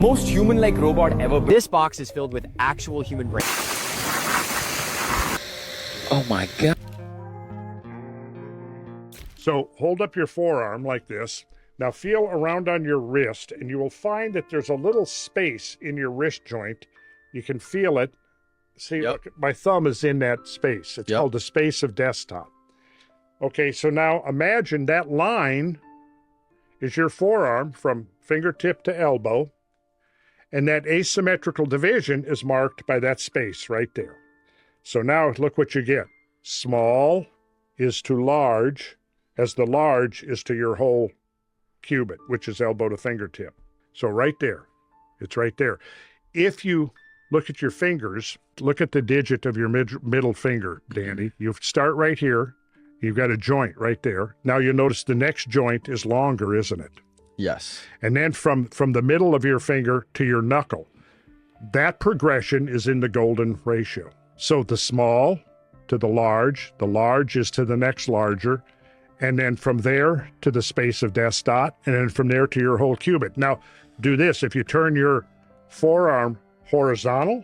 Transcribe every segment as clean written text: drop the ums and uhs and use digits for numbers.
Most human-like robot ever built. This box is filled with actual human brains. Oh my God. So hold up your forearm like this. Now feel around on your wrist, and you will find that there's a little space in your wrist joint. You can feel it. See, Yep. look, my thumb is in that space. It's Yep. called the space of desktop. Okay, so now imagine that line is your forearm from fingertip to elbow, and that asymmetrical division is marked by that space right there. So now look what you get. Small is to large, as the large is to your whole cubit, which is elbow to fingertip. So right there, it's right there. If you look at your fingers, look at the digit of your middle finger, Danny. You start right here. You've got a joint right there. Now you notice the next joint is longer, isn't it? Yes. And then from the middle of your finger to your knuckle, that progression is in the golden ratio. So the small to the large is to the next larger, and then from there to the space of death's dot, and then from there to your whole cubit. Now, do this. If you turn your forearm horizontal,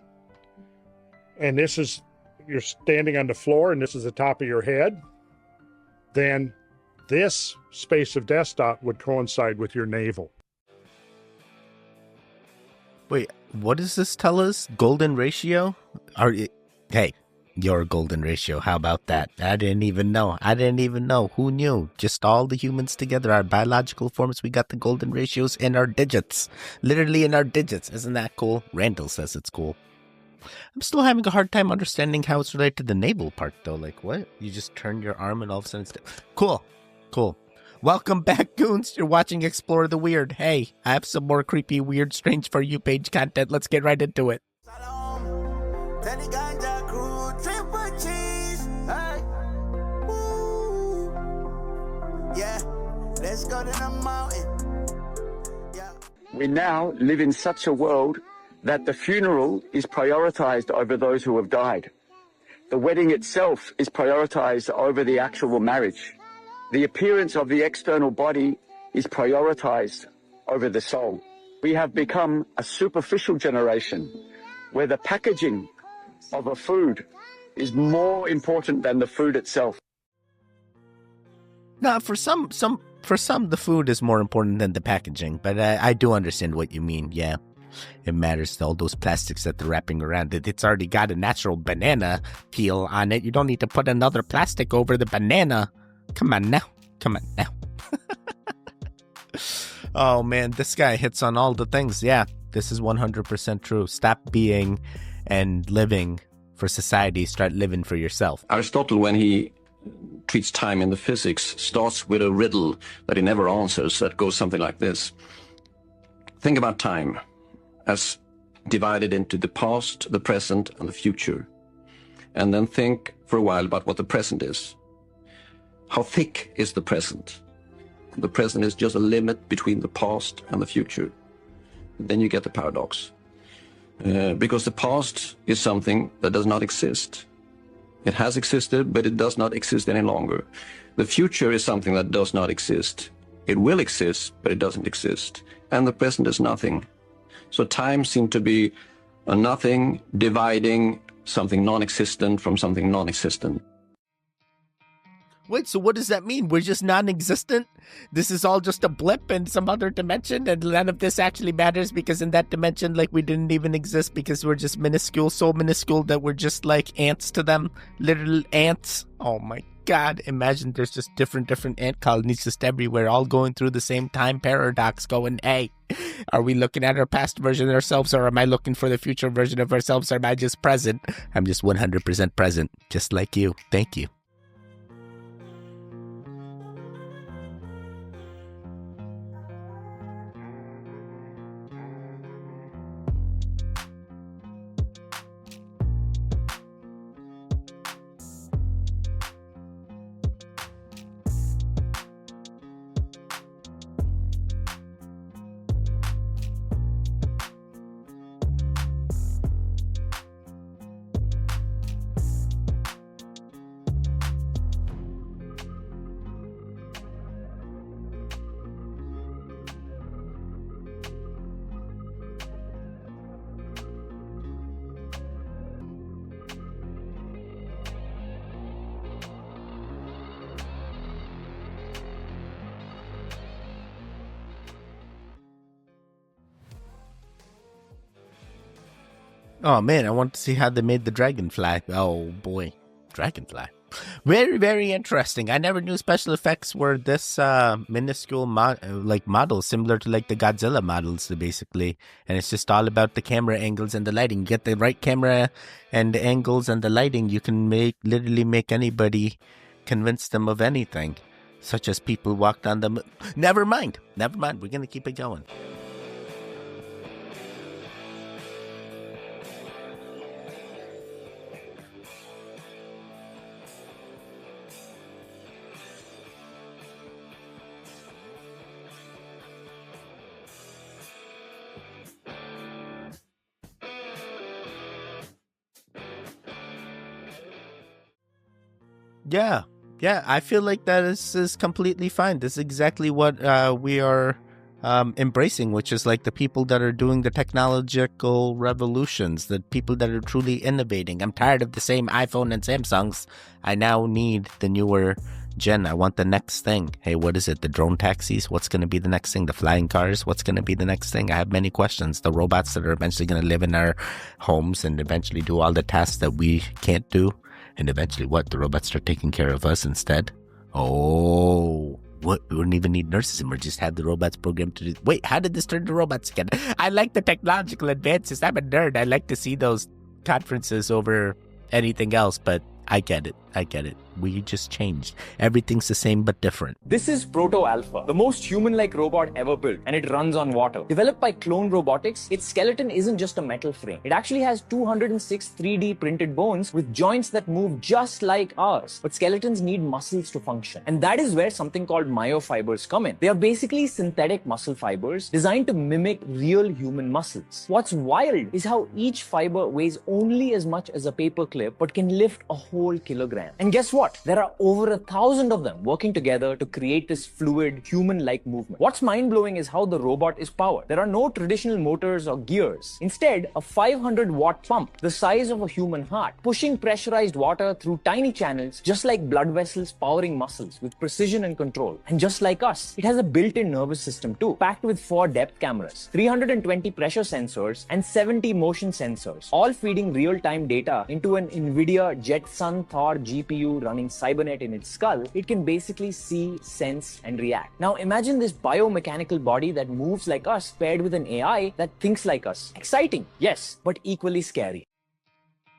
and this is, you're standing on the floor, and this is the top of your head, then this space of death's dot would coincide with your navel. Wait, what does this tell us? Golden ratio? Hey, your golden ratio. How about that? I didn't even know. Who knew? Just all the humans together, our biological forms, we got the golden ratios in our digits. Literally in our digits. Isn't that cool? Randall says it's cool. I'm still having a hard time understanding how it's related to the navel part, though. Like, what? You just turn your arm and all of a sudden it's... Cool. Welcome back, goons. You're watching Explore the Weird. Hey, I have some more creepy, weird, strange For You page content. Let's get right into it. Let's go to the mountain. We now live in such a world that the funeral is prioritized over those who have died. The wedding itself is prioritized over the actual marriage. The appearance of the external body is prioritized over the soul. We have become a superficial generation where the packaging of a food is more important than the food itself. Now, for some, the food is more important than the packaging, but I do understand what you mean. Yeah, it matters to all those plastics that they're wrapping around it. It's already got a natural banana peel on it. You don't need to put another plastic over the banana. Come on now. Oh man, this guy hits on all the things. Yeah, this is 100% true. Stop being and living for society. Start living for yourself. Aristotle, when he treats time in the physics, starts with a riddle that he never answers that goes something like this. Think about time as divided into the past, the present, and the future. And then think for a while about what the present is. How thick is the present? The present is just a limit between the past and the future. Then you get the paradox. Because the past is something that does not exist. It has existed, but it does not exist any longer. The future is something that does not exist. It will exist, but it doesn't exist. And the present is nothing. So time seemed to be a nothing dividing something non-existent from something non-existent. Wait, so what does that mean? We're just non-existent? This is all just a blip in some other dimension, and none of this actually matters because in that dimension, like, we didn't even exist because we're just minuscule, so minuscule that we're just like ants to them. Little ants. Oh my God. Imagine there's just different ant colonies just everywhere, all going through the same time paradox, going, hey, are we looking at our past version of ourselves, or am I looking for the future version of ourselves, or am I just present? I'm just 100% present, just like you. Thank you. Oh man, I want to see how they made the dragonfly. Oh boy, dragonfly. Very, very interesting. I never knew special effects were this minuscule models, similar to like the Godzilla models, basically. And it's just all about the camera angles and the lighting. Get the right camera and the angles and the lighting, you can literally make anybody convince them of anything. Such as people walked on the moon. Never mind. We're gonna keep it going. Yeah, I feel like that is completely fine. This is exactly what we are embracing, which is like the people that are doing the technological revolutions, the people that are truly innovating. I'm tired of the same iPhone and Samsungs. I now need the newer gen. I want the next thing. Hey, what is it? The drone taxis? What's going to be the next thing? The flying cars? What's going to be the next thing? I have many questions. The robots that are eventually going to live in our homes and eventually do all the tasks that we can't do. And eventually, what? The robots start taking care of us instead? Oh, what? We wouldn't even need nurses and we just have the robots programmed to do... Wait, how did this turn to robots again? I like the technological advances. I'm a nerd. I like to see those conferences over anything else, but I get it. We just changed. Everything's the same but different. This is Proto Alpha, the most human-like robot ever built, and it runs on water. Developed by Clone Robotics, its skeleton isn't just a metal frame. It actually has 206 3D printed bones with joints that move just like ours. But skeletons need muscles to function. And that is where something called myofibers come in. They are basically synthetic muscle fibers designed to mimic real human muscles. What's wild is how each fiber weighs only as much as a paper clip, but can lift a whole kilogram. And guess what? There are over 1,000 of them working together to create this fluid, human-like movement. What's mind-blowing is how the robot is powered. There are no traditional motors or gears. Instead, a 500-watt pump, the size of a human heart, pushing pressurized water through tiny channels, just like blood vessels powering muscles with precision and control. And just like us, it has a built-in nervous system too, packed with 4 depth cameras, 320 pressure sensors, and 70 motion sensors, all feeding real-time data into an NVIDIA Jetson Thor GPU running Cybernet in its skull. It can basically see, sense, and react. Now imagine this biomechanical body that moves like us paired with an AI that thinks like us. Exciting, yes, but equally scary.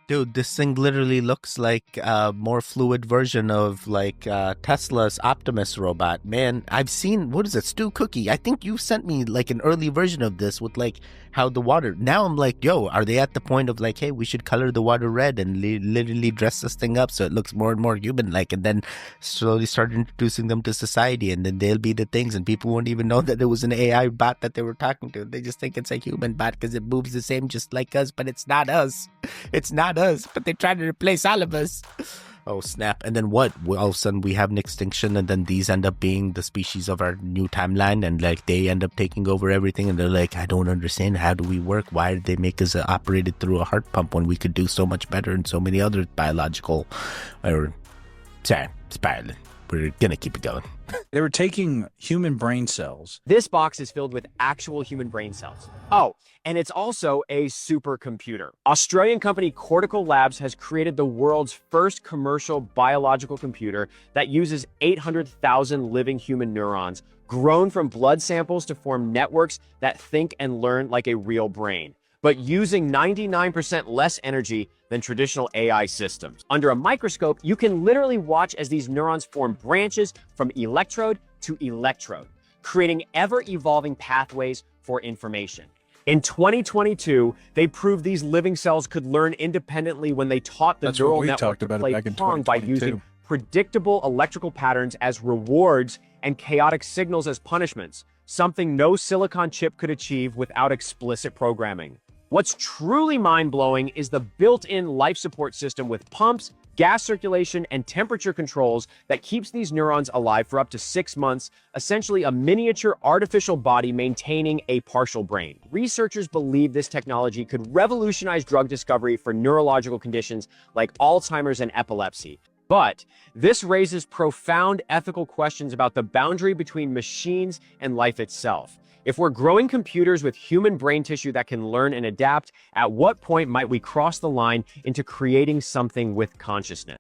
Dude, this thing literally looks like a more fluid version of like Tesla's Optimus robot. Man, I've seen, what is it, Stu Cookie? I think you sent me like an early version of this with like how the water, now I'm like, yo, are they at the point of like, hey, we should color the water red and literally dress this thing up so it looks more and more human-like, and then slowly start introducing them to society, and then they'll be the things and people won't even know that there was an AI bot that they were talking to. They just think it's a human bot because it moves the same just like us, but it's not us. It's not us, but they try to replace all of us. Oh, snap. And then what? Well, all of a sudden we have an extinction, and then these end up being the species of our new timeline, and like they end up taking over everything, and they're like, I don't understand. How do we work? Why did they make us operated through a heart pump when we could do so much better in so many other biological... Sorry, spiraling. We're gonna keep it going. They were taking human brain cells. This box is filled with actual human brain cells. Oh, and it's also a supercomputer. Australian company Cortical Labs has created the world's first commercial biological computer that uses 800,000 living human neurons, grown from blood samples to form networks that think and learn like a real brain, but using 99% less energy than traditional AI systems. Under a microscope, you can literally watch as these neurons form branches from electrode to electrode, creating ever-evolving pathways for information. In 2022, they proved these living cells could learn independently when they taught the neural network to play Pong by using predictable electrical patterns as rewards and chaotic signals as punishments, something no silicon chip could achieve without explicit programming. What's truly mind-blowing is the built-in life support system with pumps, gas circulation, and temperature controls that keeps these neurons alive for up to 6 months, essentially a miniature artificial body maintaining a partial brain. Researchers believe this technology could revolutionize drug discovery for neurological conditions like Alzheimer's and epilepsy. But this raises profound ethical questions about the boundary between machines and life itself. If we're growing computers with human brain tissue that can learn and adapt, at what point might we cross the line into creating something with consciousness?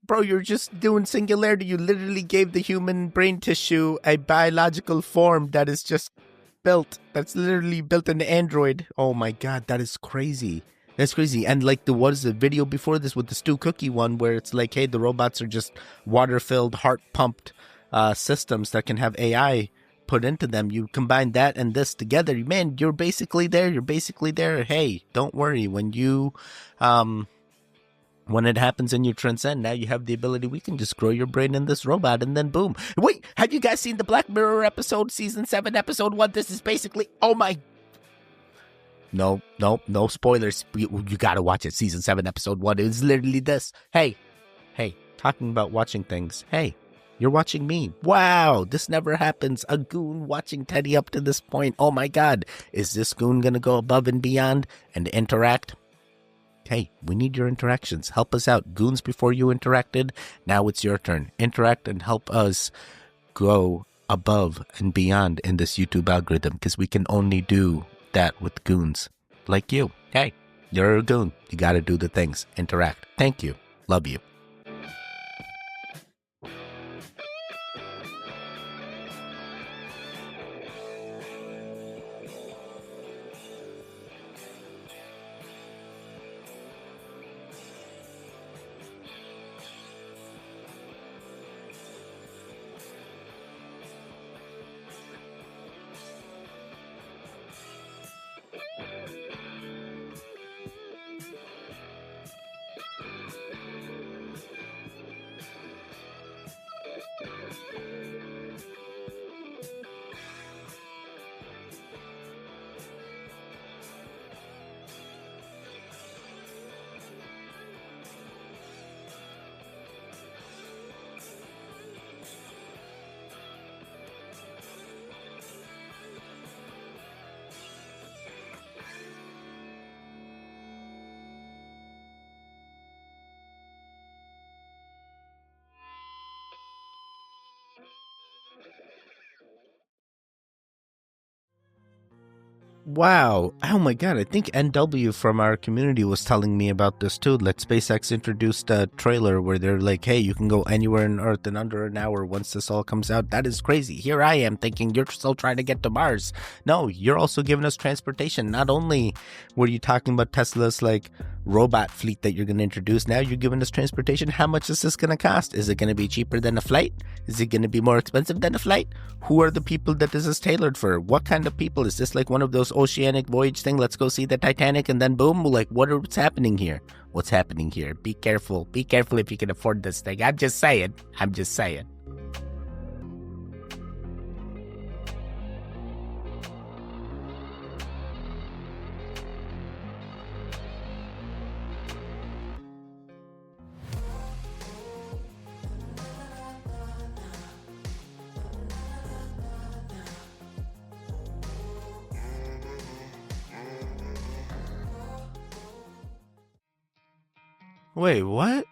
Bro, you're just doing singularity. You literally gave the human brain tissue a biological form that is just built. That's literally built into Android. Oh my god, that is crazy. That's crazy. And like there was a video before this with the Stu Cookie one where it's like, hey, the robots are just water-filled, heart-pumped systems that can have AI put into them. You combine that and this together, man, you're basically there. You're basically there. Hey, don't worry. When you when it happens and you transcend, now you have the ability, we can just grow your brain in this robot and then boom. Wait, have you guys seen the Black Mirror episode, season 7, episode 1? This is basically, oh my. No spoilers. You gotta watch it, season 7, episode 1. It's literally this. Hey, talking about watching things. Hey, you're watching me. Wow, this never happens. A goon watching Teddy up to this point. Oh my god. Is this goon gonna go above and beyond and interact? Hey, we need your interactions. Help us out. Goons before you interacted. Now it's your turn. Interact and help us go above and beyond in this YouTube algorithm, because we can only do that with goons like you. Hey, you're a goon. You got to do the things. Interact. Thank you. Love you. Wow. Oh my god, I think NW from our community was telling me about this too. Like SpaceX introduced a trailer where they're like, hey, you can go anywhere on Earth in under an hour once this all comes out. That is crazy. Here I am thinking you're still trying to get to Mars. No, you're also giving us transportation. Not only were you talking about Tesla's like robot fleet that you're going to introduce, now you're giving us transportation. How much is this going to cost? Is it going to be cheaper than a flight? Is it going to be more expensive than a flight? Who are the people that this is tailored for? What kind of people? Is this like one of those oceanic voyage thing? Let's go see the Titanic and then boom, like what's happening here? What's happening here? Be careful. Be careful if you can afford this thing. I'm just saying. Wait, what?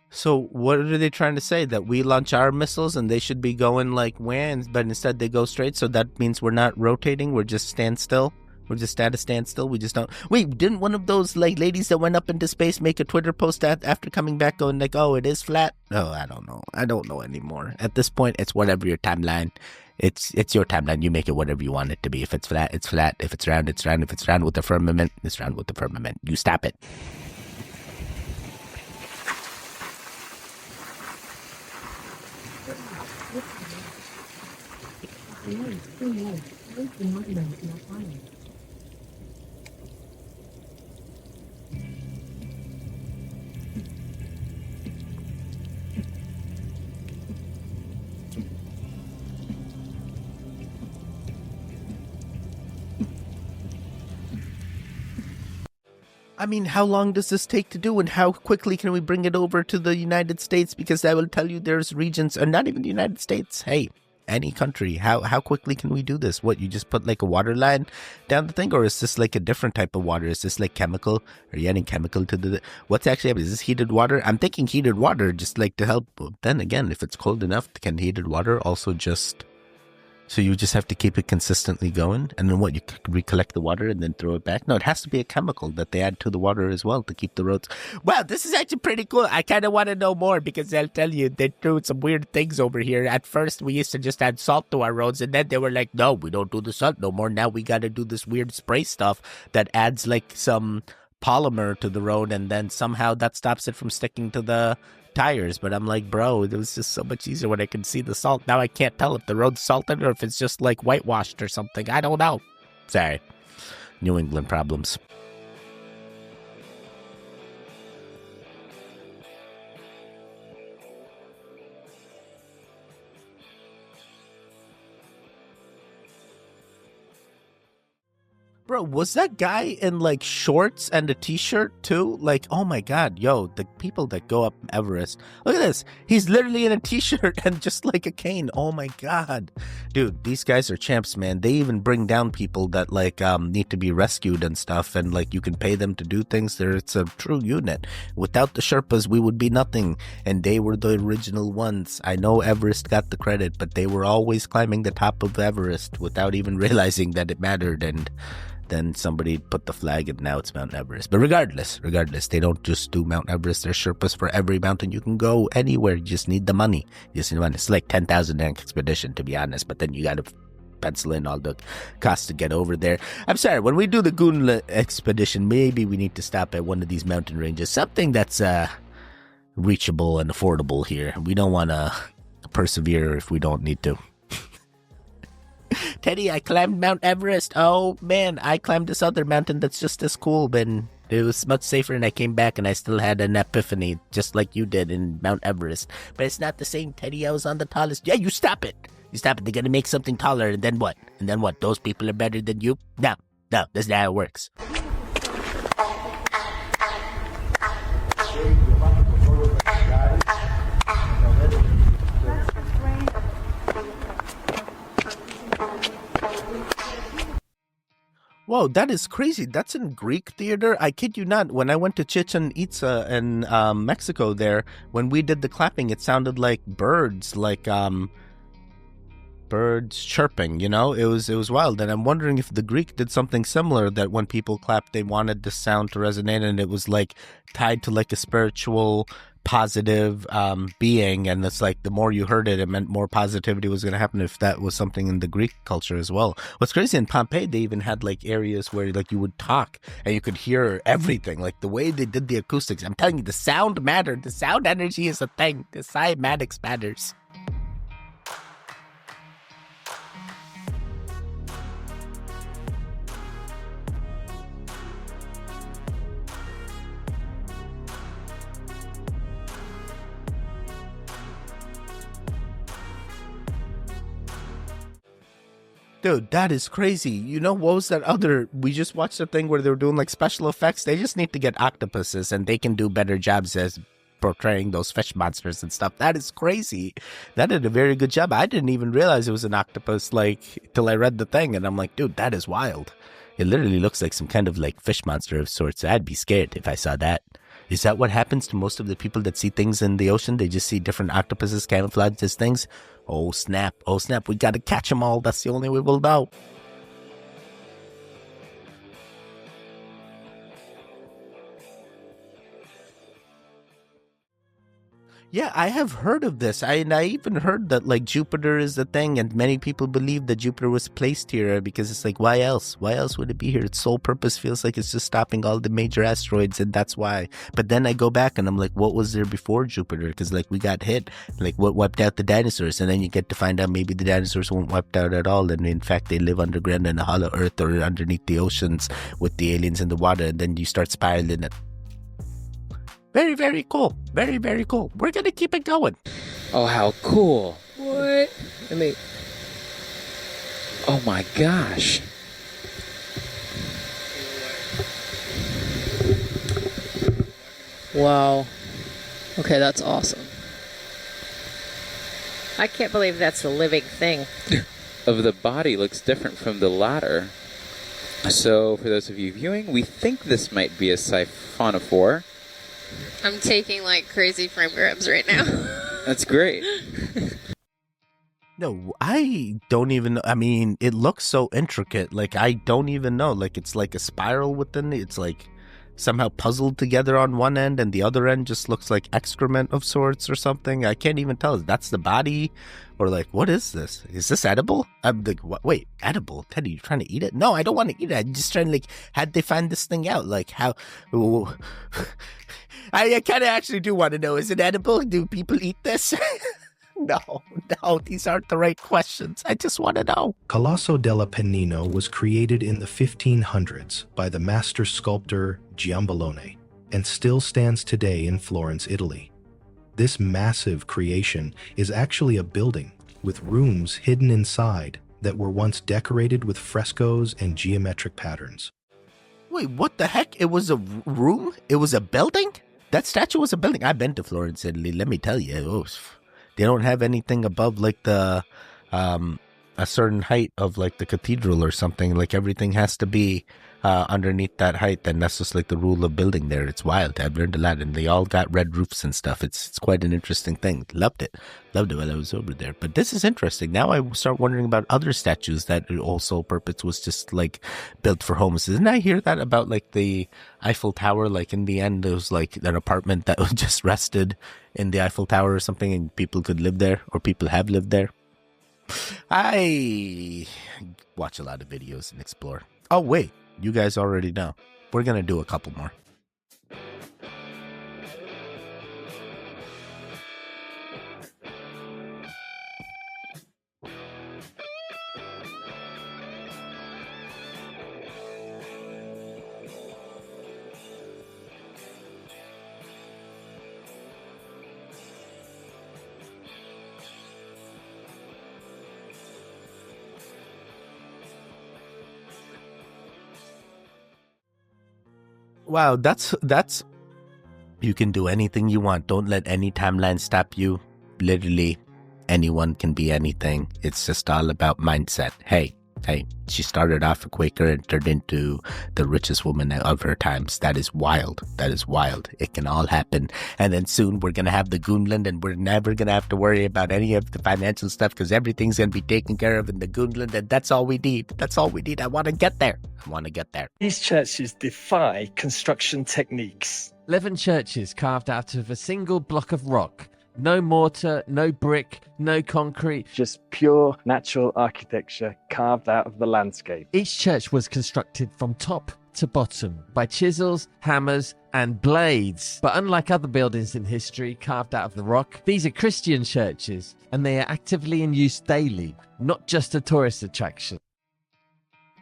So what are they trying to say? That we launch our missiles and they should be going like when, but instead they go straight? So that means we're not rotating. We're just standstill. We're just at a standstill. We just don't. Wait, didn't one of those like ladies that went up into space make a Twitter post after coming back going like, oh, it is flat? Oh, I don't know. I don't know anymore. At this point, it's whatever your timeline. It's your timeline. You make it whatever you want it to be. If it's flat, it's flat. If it's round, it's round. If it's round with the firmament, it's round with the firmament. You stop it. I mean, how long does this take to do, and how quickly can we bring it over to the United States? Because I will tell you there's regions, and not even the United States, hey, any country. How quickly can we do this? What, you just put like a water line down the thing? Or is this like a different type of water? Is this like chemical? Are you adding chemical to the... What's actually happening? Is this heated water? I'm thinking heated water just like to help. Then again, if it's cold enough, can heated water also just So you just have to keep it consistently going, and then what? You recollect the water and then throw it back? No, it has to be a chemical that they add to the water as well to keep the roads. Wow, this is actually pretty cool. I kind of want to know more because I'll tell you, they threw some weird things over here. At first, we used to just add salt to our roads, and then they were like, no, we don't do the salt no more. Now we got to do this weird spray stuff that adds like some polymer to the road, and then somehow that stops it from sticking to the tires. But I'm like, bro, it was just so much easier when I could see the salt. Now I can't tell if the road's salted or if it's just like whitewashed or something. I don't know. Sorry. New England problems. Bro, was that guy in like shorts and a t-shirt too? Like, oh my god, yo, the people that go up Everest. Look at this. He's literally in a t-shirt and just like a cane. Oh my god. Dude, these guys are champs, man. They even bring down people that like need to be rescued and stuff, and like you can pay them to do things. It's a true unit. Without the Sherpas, we would be nothing, and they were the original ones. I know Everest got the credit, but they were always climbing the top of Everest without even realizing that it mattered, and then somebody put the flag and now it's Mount Everest. But regardless, they don't just do Mount Everest. There's Sherpas for every mountain. You can go anywhere. You just need the money. It's like 10,000 expedition, to be honest. But then you got to pencil in all the costs to get over there. I'm sorry, when we do the Goon expedition, maybe we need to stop at one of these mountain ranges. Something that's reachable and affordable here. We don't want to persevere if we don't need to. Teddy, I climbed Mount Everest. Oh, man, I climbed this other mountain that's just as cool, but it was much safer, and I came back, and I still had an epiphany, just like you did in Mount Everest. But it's not the same, Teddy. I was on the tallest. Yeah, you stop it. You stop it. They're going to make something taller, and then what? And then what? Those people are better than you? No, that's not how it works. Whoa, that is crazy. That's in Greek theater? I kid you not. When I went to Chichen Itza in Mexico there, when we did the clapping, it sounded like birds, birds chirping, you know? It was wild. And I'm wondering if the Greek did something similar, that when people clapped, they wanted the sound to resonate, and it was like tied to like a spiritual positive being, and it's like the more you heard it, it meant more positivity was going to happen, if that was something in the Greek culture as well. What's crazy, in Pompeii they even had like areas where like you would talk and you could hear everything, like the way they did the acoustics. I'm telling you, the sound mattered. The sound energy is a thing. The cymatics matters. Dude, that is crazy. You know, what was that other... We just watched a thing where they were doing, like, special effects. They just need to get octopuses, and they can do better jobs as portraying those fish monsters and stuff. That is crazy. That did a very good job. I didn't even realize it was an octopus, like, till I read the thing, and I'm like, dude, that is wild. It literally looks like some kind of, like, fish monster of sorts. I'd be scared if I saw that. Is that what happens to most of the people that see things in the ocean? They just see different octopuses camouflaged as things? Oh snap, we gotta catch them all. That's the only way we'll know. Yeah, I have heard of this. I even heard that like Jupiter is the thing, and many people believe that Jupiter was placed here because it's like, why else? Why else would it be here? Its sole purpose feels like it's just stopping all the major asteroids, and that's why. But then I go back and I'm like, what was there before Jupiter? Because like we got hit, like what wiped out the dinosaurs? And then you get to find out maybe the dinosaurs weren't wiped out at all, and in fact they live underground in a hollow earth or underneath the oceans with the aliens in the water, and then you start spiraling it. Very, very cool. Very, very cool. We're going to keep it going. Oh, how cool. What? Oh my gosh. Wow. Okay, that's awesome. I can't believe that's a living thing. Of the body looks different from the ladder. So, for those of you viewing, we think this might be a siphonophore. I'm taking like crazy frame grabs right now. That's great. No, I don't even know. I mean, it looks so intricate. Like, I don't even know. Like, it's like a spiral within it. It's like somehow puzzled together on one end, and the other end just looks like excrement of sorts or something. I can't even tell. That's the body, or like, what is this? Is this edible? I'm like, what? Wait, edible? Teddy, you trying to eat it? No, I don't want to eat it. I'm just trying to, like, how'd they find this thing out? Like, how? I kind of actually do want to know. Is it edible? Do people eat this? No, these aren't the right questions. I just want to know. Colosso della Pennino was created in the 1500s by the master sculptor Giambolone and still stands today in Florence, Italy. This massive creation is actually a building with rooms hidden inside that were once decorated with frescoes and geometric patterns. Wait, what the heck? It was a room? It was a building? That statue was a building. I've been to Florence, Italy. Let me tell you. They don't have anything above like the a certain height of like the cathedral or something. Like everything has to be underneath that height, and that's just like the rule of building there. It's wild. I've learned a lot, and they all got red roofs and stuff. It's quite an interesting thing. Loved it while I was over there. But this is interesting. Now I start wondering about other statues that also purpose was just like built for homes. Didn't I hear that about like the Eiffel Tower? Like in the end, it was like an apartment that was just rested in the Eiffel Tower or something, and people could live there, or people have lived there. I watch a lot of videos and explore. Oh wait, you guys already know. We're gonna do a couple more. Wow, that's you can do anything you want. Don't let any timeline stop you. Literally anyone can be anything. It's just all about mindset. Hey, she started off a Quaker and turned into the richest woman of her times. That is wild. It can all happen. And then soon we're going to have the Goonland, and we're never going to have to worry about any of the financial stuff because everything's going to be taken care of in the Goonland, and that's all we need. I want to get there. These churches defy construction techniques. 11 churches carved out of a single block of rock. No mortar, no brick, no concrete. Just pure natural architecture carved out of the landscape. Each church was constructed from top to bottom by chisels, hammers, and blades. But unlike other buildings in history carved out of the rock, these are Christian churches, and they are actively in use daily, not just a tourist attraction.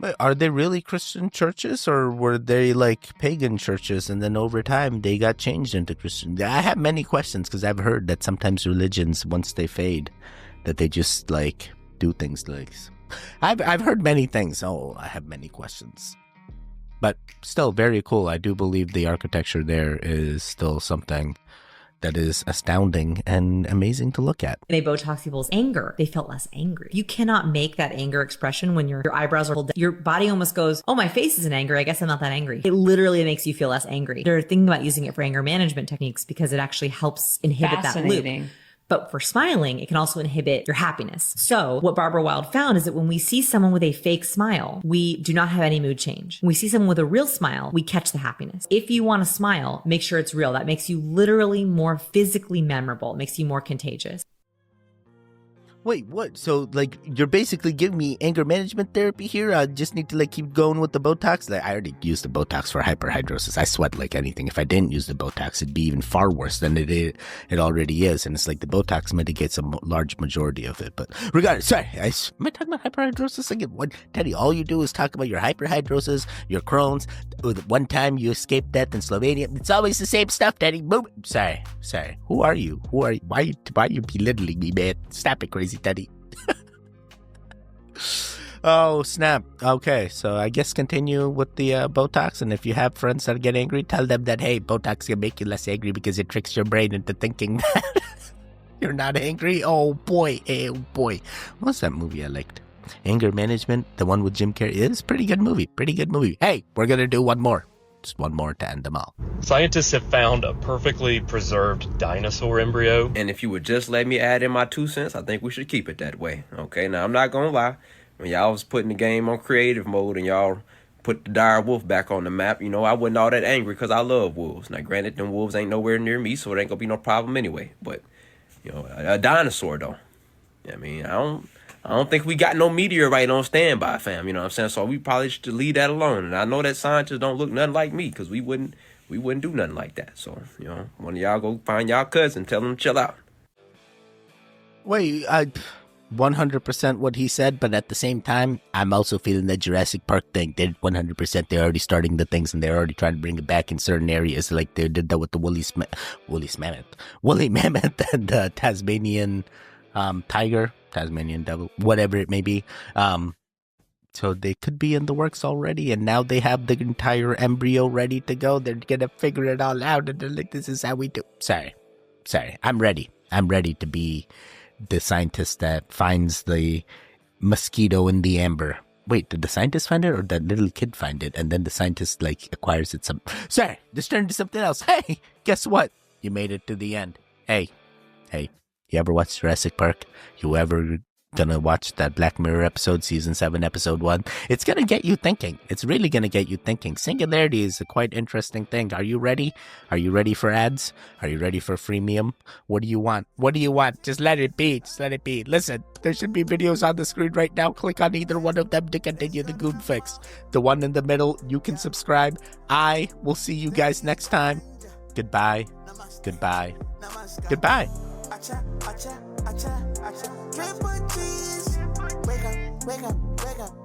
Wait, are they really Christian churches, or were they like pagan churches and then over time they got changed into Christian? I have many questions because I've heard that sometimes religions, once they fade, that they just like do things like this. I've heard many things. Oh, I have many questions. But still very cool. I do believe the architecture there is still something that is astounding and amazing to look at. They Botox people's anger. They felt less angry. You cannot make that anger expression when your eyebrows are pulled down. Your body almost goes, oh, my face isn't angry. I guess I'm not that angry. It literally makes you feel less angry. They're thinking about using it for anger management techniques because it actually helps inhibit that loop. But for smiling, it can also inhibit your happiness. So what Barbara Wilde found is that when we see someone with a fake smile, we do not have any mood change. When we see someone with a real smile, we catch the happiness. If you want to smile, make sure it's real. That makes you literally more physically memorable. It makes you more contagious. Wait, what? So, like, you're basically giving me anger management therapy here? I just need to, like, keep going with the Botox? Like, I already used the Botox for hyperhidrosis. I sweat like anything. If I didn't use the Botox, it'd be even far worse than it already is. And it's like the Botox mitigates a large majority of it. But regardless, sorry, am I talking about hyperhidrosis again? What, Teddy, all you do is talk about your hyperhidrosis, your Crohn's. One time you escaped death in Slovenia. It's always the same stuff, Teddy. Move. Sorry. Who are you? Why are you belittling me, man? Stop it, crazy Teddy. Oh, snap. Okay, so I guess continue with the Botox. And if you have friends that get angry, tell them that, hey, Botox can make you less angry because it tricks your brain into thinking that you're not angry. Oh, boy. What's that movie I liked? Anger Management, the one with Jim Carrey. It's a pretty good movie. Hey, we're going to do one more. Just one more to end them all. Scientists have found a perfectly preserved dinosaur embryo. And if you would just let me add in my 2 cents, I think we should keep it that way. Okay, now I'm not gonna lie. When y'all was putting the game on creative mode and y'all put the dire wolf back on the map, you know, I wasn't all that angry because I love wolves. Now, granted, them wolves ain't nowhere near me, so it ain't gonna be no problem anyway. But, you know, a dinosaur, though. I mean, I don't think we got no meteorite on standby, fam. You know what I'm saying? So we probably should leave that alone. And I know that scientists don't look nothing like me because we wouldn't do nothing like that. So, you know, one of y'all go find y'all cousin, tell him to chill out. Wait, 100% what he said, but at the same time, I'm also feeling the Jurassic Park thing. They're 100%, they're already starting the things and they're already trying to bring it back in certain areas. Like they did that with the woolly mammoth and the Tasmanian tiger, Tasmanian devil, whatever it may be. So they could be in the works already, and now they have the entire embryo ready to go. They're gonna figure it all out, and they're like, this is how we do. Sorry. I'm ready to be the scientist that finds the mosquito in the amber. Wait, did the scientist find it, or that little kid find it, and then the scientist, like, acquires it some... Sorry, this turned into something else. Hey, guess what? You made it to the end. Hey, you ever watch Jurassic Park? You ever gonna watch that Black Mirror episode, season 7, episode 1? It's gonna get you thinking. It's really gonna get you thinking. Singularity is a quite interesting thing. Are you ready? Are you ready for ads? Are you ready for freemium? What do you want? Just let it be. Listen, there should be videos on the screen right now. Click on either one of them to continue the Goon Fix. The one in the middle, you can subscribe. I will see you guys next time. Goodbye. Triple G's. Wake up, wake up, wake up.